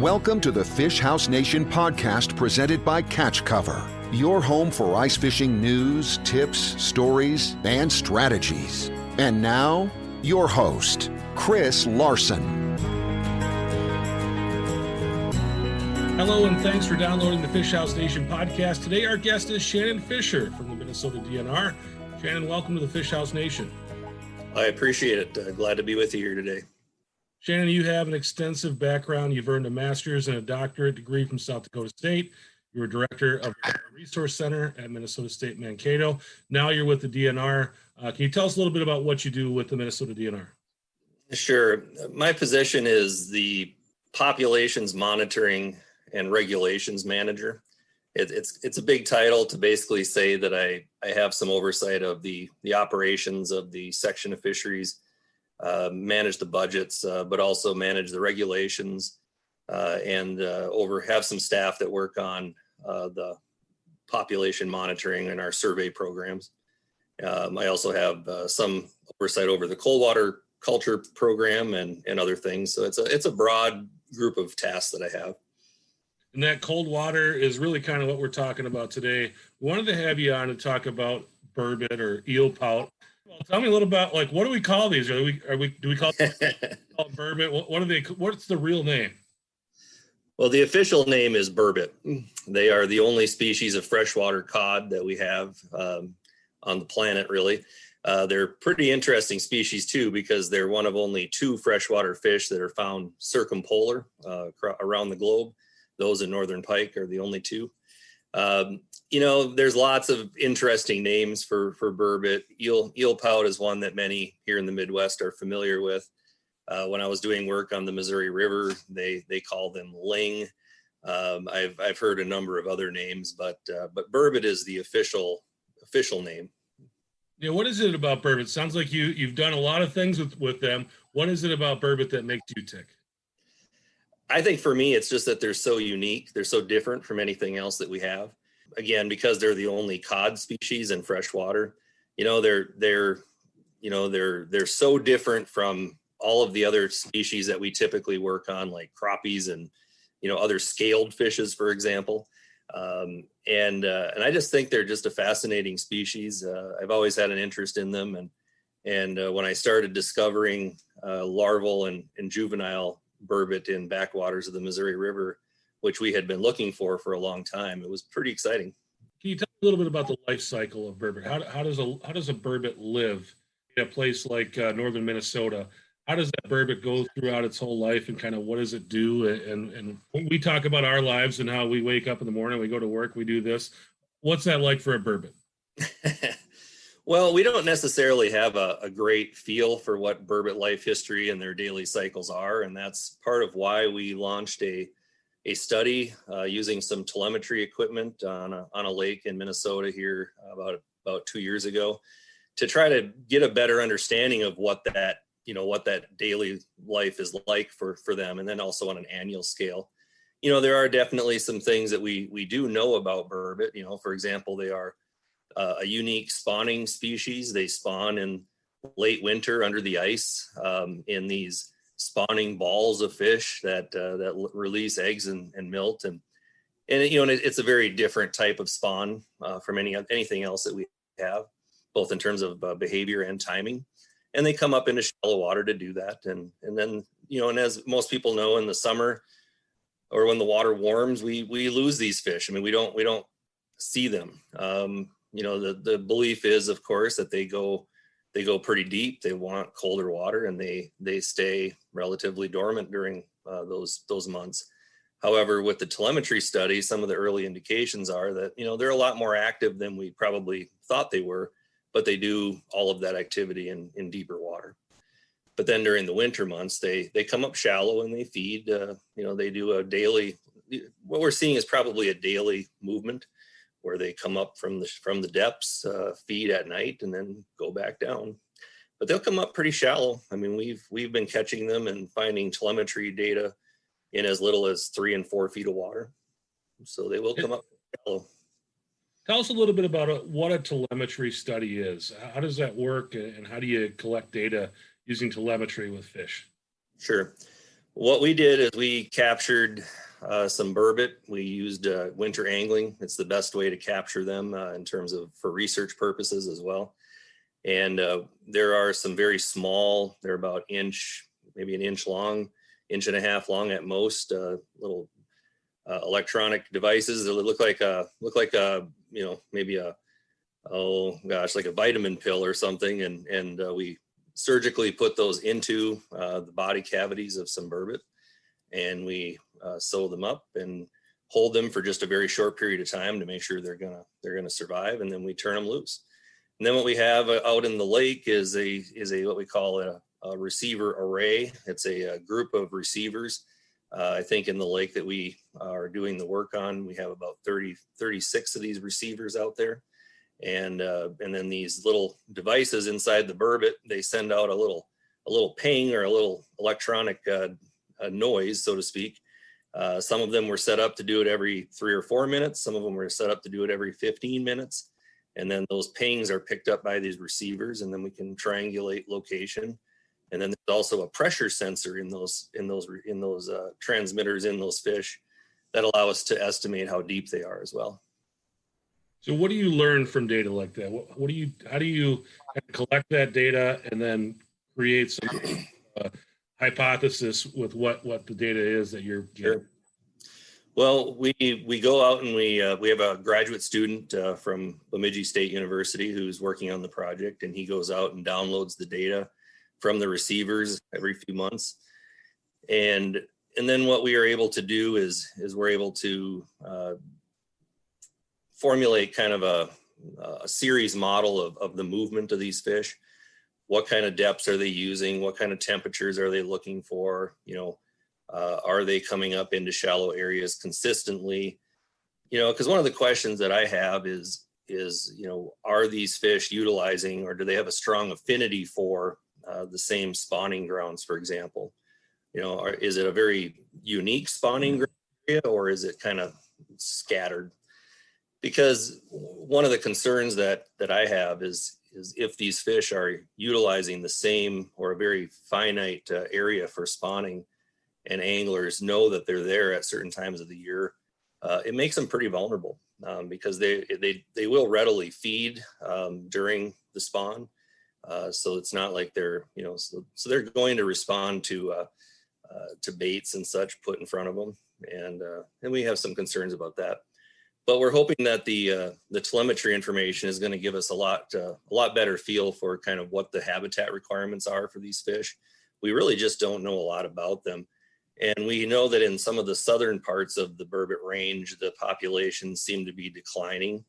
Welcome to the Fish House Nation podcast presented by Catch Cover, your home for ice fishing news, tips, stories, and strategies. And now, your host, Chris Larson. Hello, and thanks for downloading the Fish House Nation podcast. Today, our guest is Shannon Fisher from the Minnesota DNR. Shannon, welcome to the Fish House Nation. I appreciate it. Glad to be with you here today. Shannon, you have an extensive background. You've earned a master's and a doctorate degree from South Dakota State. You were director of the Resource Center at Minnesota State Mankato. Now you're with the DNR. Can you tell us a little bit about what you do with the Minnesota DNR? Sure. My position is the populations monitoring and regulations manager. It's a big title to basically say that I have some oversight of the operations of the section of fisheries, manage the budgets, but also manage the regulations, and have some staff that work on the population monitoring and our survey programs. I also have some oversight over the cold water culture program and other things. So it's a broad group of tasks that I have. And that cold water is really kind of what we're talking about today. We wanted to have you on to talk about burbot or eel pout. Well, tell me a little about, like, what do we call these? Do we call them burbot? What's the real name? Well, the official name is burbot. They are the only species of freshwater cod that we have on the planet, really. They're pretty interesting species too, because they're one of only two freshwater fish that are found circumpolar around the globe. Those in northern pike are the only two. There's lots of interesting names for burbot. Eel pout is one that many here in the Midwest are familiar with. When I was doing work on the Missouri River, they call them ling. I've heard a number of other names, but burbot is the official name. Yeah, what is it about burbot? Sounds like you've done a lot of things with them. What is it about burbot that makes you tick? I think for me, it's just that they're so unique. They're so different from anything else that we have. Again, because they're the only cod species in freshwater. They're so different from all of the other species that we typically work on, like crappies and other scaled fishes, for example. And I just think they're just a fascinating species. I've always had an interest in them, and when I started discovering larval and juvenile burbot in backwaters of the Missouri River, which we had been looking for a long time, it was pretty exciting. Can you tell me a little bit about the life cycle of burbot? How does a burbot live in a place like northern Minnesota? How does that burbot go throughout its whole life, and kind of what does it do? And when we talk about our lives and how we wake up in the morning, we go to work, we do this. What's that like for a burbot? Well, we don't necessarily have a great feel for what burbot life history and their daily cycles are. And that's part of why we launched a study using some telemetry equipment on a lake in Minnesota here about 2 years ago, to try to get a better understanding of what that daily life is like for them. And then also on an annual scale. There are definitely some things that we do know about burbot. For example, they are a unique spawning species. They spawn in late winter under the ice in these spawning balls of fish that release eggs and milt, and it's a very different type of spawn from anything else that we have, both in terms of behavior and timing. And they come up into shallow water to do that, and then and as most people know, in the summer or when the water warms, we lose these fish. I mean, we don't see them. The belief is, of course, that they go pretty deep. They want colder water, and they stay relatively dormant during those months. However, with the telemetry study, some of the early indications are that they're a lot more active than we probably thought they were, but they do all of that activity in deeper water. But then during the winter months, they come up shallow and they feed. They do a daily. What we're seeing is probably a daily movement, where they come up from the depths, feed at night, and then go back down. But they'll come up pretty shallow. I mean, we've been catching them and finding telemetry data in as little as 3 and 4 feet of water. So they will come up shallow. Tell us a little bit about what a telemetry study is. How does that work, and how do you collect data using telemetry with fish? Sure. What we did is we captured some burbot. We used winter angling. It's the best way to capture them in terms of for research purposes as well. And there are some very small, they're about maybe an inch long, inch and a half long at most, little electronic devices that look like maybe like a vitamin pill or something. And we surgically put those into the body cavities of some burbot, and we sew them up and hold them for just a very short period of time to make sure they're gonna survive, and then we turn them loose. And then what we have out in the lake is a what we call a receiver array. It's a group of receivers. I think in the lake that we are doing the work on, we have about 36 of these receivers out there. And then these little devices inside the burbot, they send out a little ping or a little electronic noise, so to speak. Some of them were set up to do it every 3 or 4 minutes. Some of them were set up to do it every 15 minutes. And then those pings are picked up by these receivers, and then we can triangulate location. And then there's also a pressure sensor in those transmitters in those fish that allow us to estimate how deep they are as well. So what do you learn from data like that? How do you collect that data and then create some hypothesis with what the data is that you're getting? Sure. Well, we go out and we have a graduate student from Bemidji State University who's working on the project, and he goes out and downloads the data from the receivers every few months. And then what we are able to do is we're able to formulate kind of a series model of the movement of these fish. What kind of depths are they using? What kind of temperatures are they looking for? Are they coming up into shallow areas consistently? Because one of the questions that I have is are these fish utilizing, or do they have a strong affinity for the same spawning grounds, for example? Is it a very unique spawning ground area, or is it kind of scattered? Because one of the concerns that I have is if these fish are utilizing the same or a very finite area for spawning, and anglers know that they're there at certain times of the year, it makes them pretty vulnerable because they will readily feed during the spawn. So it's not like they're, so they're going to respond to baits and such put in front of them. And we have some concerns about that. But we're hoping that the telemetry information is going to give us a lot better feel for kind of what the habitat requirements are for these fish. We really just don't know a lot about them. And we know that in some of the southern parts of the Burbot range, the populations seem to be declining.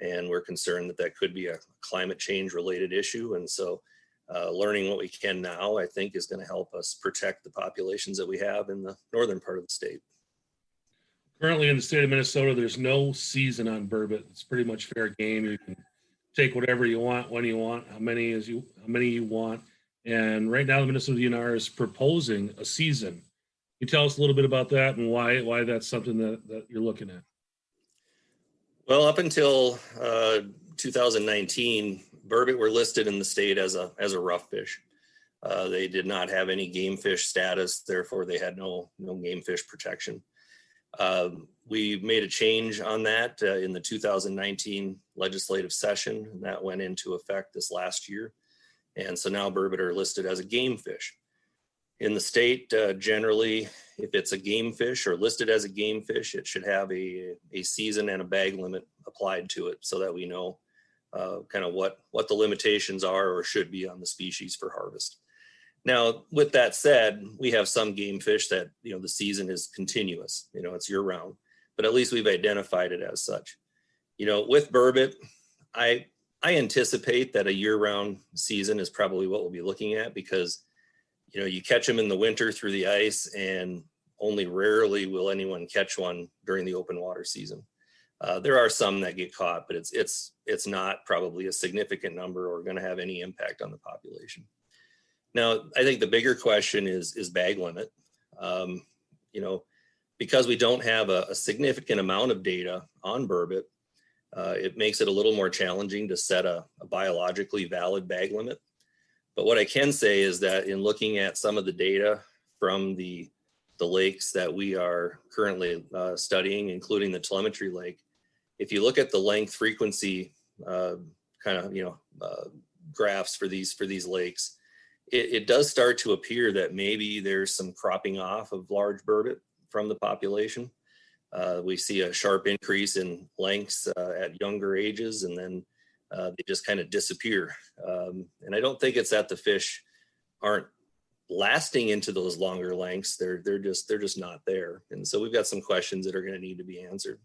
And we're concerned that could be a climate change related issue. And so learning what we can now, I think, is going to help us protect the populations that we have in the northern part of the state. Currently in the state of Minnesota, there's no season on burbot. It's pretty much fair game. You can take whatever you want, when you want, how many you want. And right now the Minnesota DNR is proposing a season. Can you tell us a little bit about that and why that's something that you're looking at? Well, up until 2019, burbot were listed in the state as a rough fish. They did not have any game fish status, therefore they had no game fish protection. We made a change on that in the 2019 legislative session, and that went into effect this last year. And so now burbot are listed as a game fish. In the state, generally, if it's a game fish or listed as a game fish, it should have a season and a bag limit applied to it so that we know kind of what the limitations are or should be on the species for harvest. Now, with that said, we have some game fish that, the season is continuous, it's year round, but at least we've identified it as such. With burbot, I anticipate that a year round season is probably what we'll be looking at because, you catch them in the winter through the ice and only rarely will anyone catch one during the open water season. There are some that get caught, but it's not probably a significant number or going to have any impact on the population. Now, I think the bigger question is bag limit. Because we don't have a significant amount of data on burbot, it makes it a little more challenging to set a biologically valid bag limit. But what I can say is that in looking at some of the data from the the lakes that we are currently studying, including the telemetry lake, if you look at the length frequency graphs for these lakes, it does start to appear that maybe there's some cropping off of large burbot from the population. We see a sharp increase in lengths at younger ages, and then they just kind of disappear. And I don't think it's that the fish aren't lasting into those longer lengths. They're just not there. And so we've got some questions that are going to need to be answered.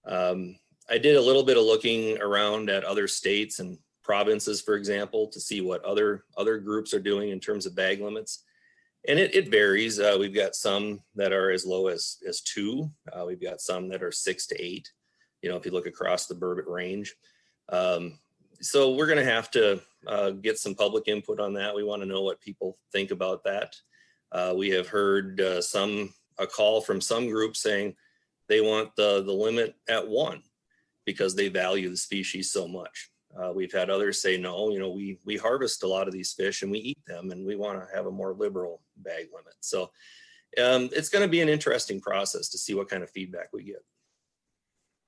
I did a little bit of looking around at other states and provinces, for example, to see what other groups are doing in terms of bag limits. And it varies. We've got some that are as low as 2. We've got some that are 6 to 8, if you look across the burbot range. So we're going to have to get some public input on that. We want to know what people think about that. We have heard a call from some groups saying they want the limit at 1 because they value the species so much. We've had others say, no, we harvest a lot of these fish and we eat them, and we want to have a more liberal bag limit. So it's going to be an interesting process to see what kind of feedback we get.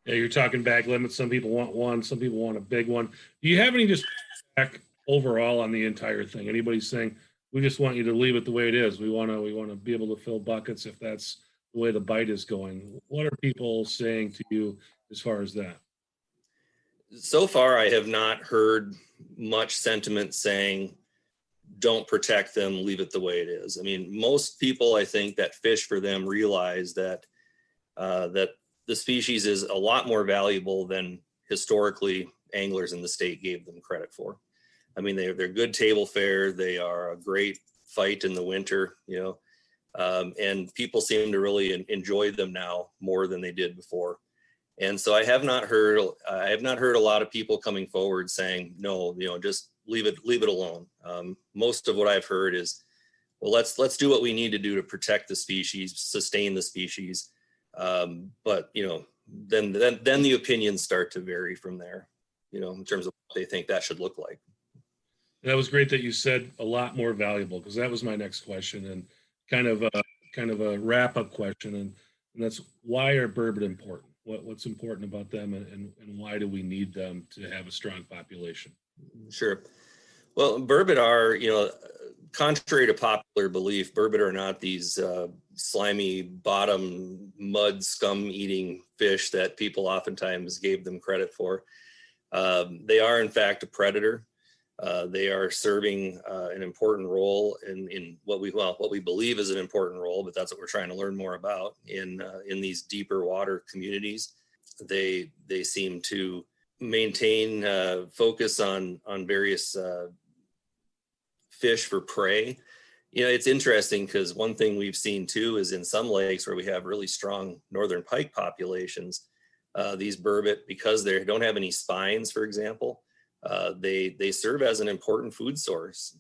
Yeah, you're talking bag limits. Some people want 1, some people want a big one. Do you have any just feedback overall on the entire thing? Anybody saying, we just want you to leave it the way it is. We want to be able to fill buckets if that's the way the bite is going. What are people saying to you as far as that? So far, I have not heard much sentiment saying, don't protect them, leave it the way it is. I mean, most people, I think, that fish for them realize that the species is a lot more valuable than historically anglers in the state gave them credit for. I mean, they're good table fare. They are a great fight in the winter, and people seem to really enjoy them now more than they did before. And so I have not heard a lot of people coming forward saying, no, just leave it alone. Most of what I've heard is, well, let's do what we need to do to protect the species, sustain the species. But then the opinions start to vary from there, in terms of what they think that should look like. That was great that you said a lot more valuable, because that was my next question, and kind of a wrap-up question, and that's, why are burbot important? What's important about them, and why do we need them to have a strong population? Sure. Well, burbot are, contrary to popular belief, burbot are not these slimy bottom mud scum eating fish that people oftentimes gave them credit for. They are in fact a predator. They are serving an important role in what we believe is an important role, but that's what we're trying to learn more about in these deeper water communities. They seem to maintain focus on various fish for prey. It's interesting because one thing we've seen too is in some lakes where we have really strong northern pike populations, these burbot, because they don't have any spines, for example, they serve as an important food source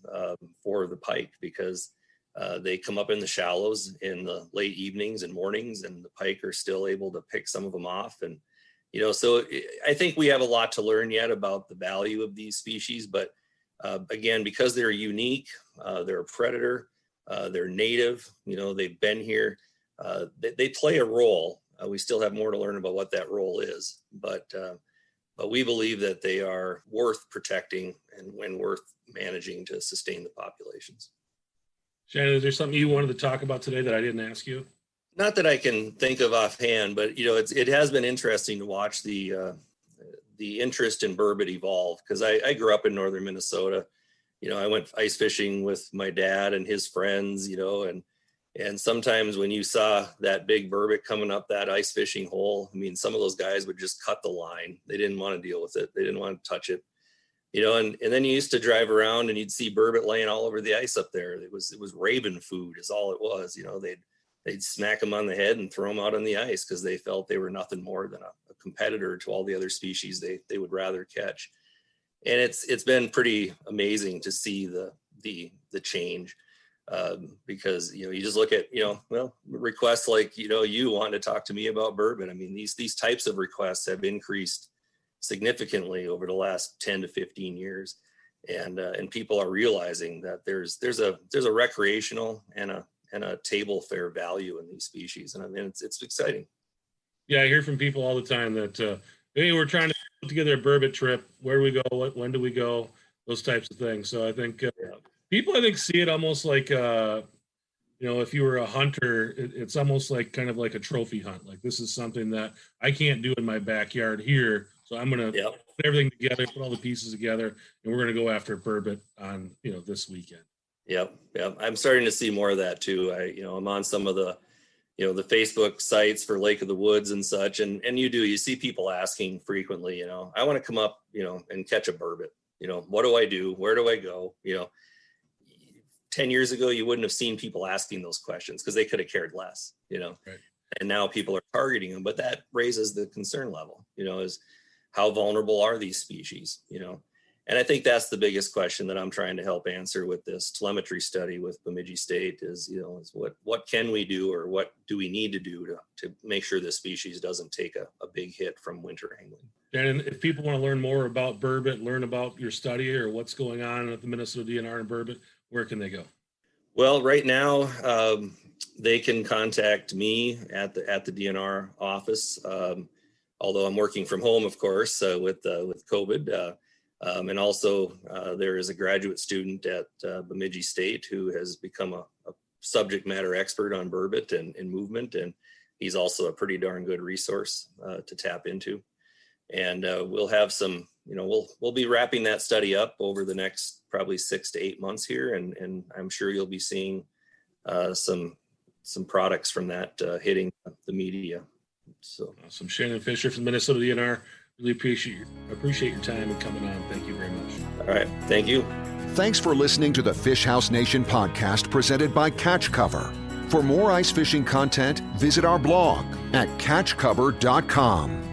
for the pike, because they come up in the shallows in the late evenings and mornings, and the pike are still able to pick some of them off. And so I think we have a lot to learn yet about the value of these species, but again, because they're unique, they're a predator, they're native, they've been here, they play a role. We still have more to learn about what that role is, but we believe that they are worth protecting and worth managing to sustain the populations. Shannon, is there something you wanted to talk about today that I didn't ask you? Not that I can think of offhand, but it has been interesting to watch the interest in burbot evolve, because I grew up in northern Minnesota. I went ice fishing with my dad and his friends, and sometimes when you saw that big burbot coming up that ice fishing hole, I mean, some of those guys would just cut the line. They didn't want to deal with it. They didn't want to touch it, and then you used to drive around and you'd see burbot laying all over the ice up there. It was raven food is all it was. They'd smack them on the head and throw them out on the ice because they felt they were nothing more than a competitor to all the other species they would rather catch. And it's been pretty amazing to see the change, because you just look at requests like you wanting to talk to me about burbot. I mean, these types of requests have increased significantly over the last 10 to 15 years, and people are realizing that there's a recreational and a table fare value in these species. And I mean, it's exciting. Yeah, I hear from people all the time that, hey, we're trying to put together a Burbot trip. Where do we go? When do we go? Those types of things. So I think people, see it almost like, if you were a hunter, it's almost like kind of like a trophy hunt. Like, this is something that I can't do in my backyard here. So I'm going to put everything together, put all the pieces together, and we're going to go after Burbot on, this weekend. Yep. I'm starting to see more of that too. I'm on some of the, the Facebook sites for Lake of the Woods and such. And you see people asking frequently, I want to come up, and catch a Burbot. What do I do? Where do I go? 10 years ago, you wouldn't have seen people asking those questions because they could have cared less, Right. And now people are targeting them, but that raises the concern level, is how vulnerable are these species, And I think that's the biggest question that I'm trying to help answer with this telemetry study with Bemidji State is what can we do, or what do we need to do to make sure this species doesn't take a big hit from winter angling. And if people want to learn more about Burbot, learn about your study or what's going on at the Minnesota DNR and Burbot, where can they go? Well, right now, they can contact me at the DNR office, although I'm working from home, of course, with COVID. And also, there is a graduate student at Bemidji State who has become a subject matter expert on Burbot and movement, and he's also a pretty darn good resource to tap into. And we'll have some, we'll be wrapping that study up over the next probably 6 to 8 months here, and I'm sure you'll be seeing some products from that hitting the media. So, awesome. Shannon Fisher from Minnesota DNR. Really appreciate your time and coming on. Thank you very much. All right. Thank you. Thanks for listening to the Fish House Nation podcast presented by Catch Cover. For more ice fishing content, visit our blog at catchcover.com.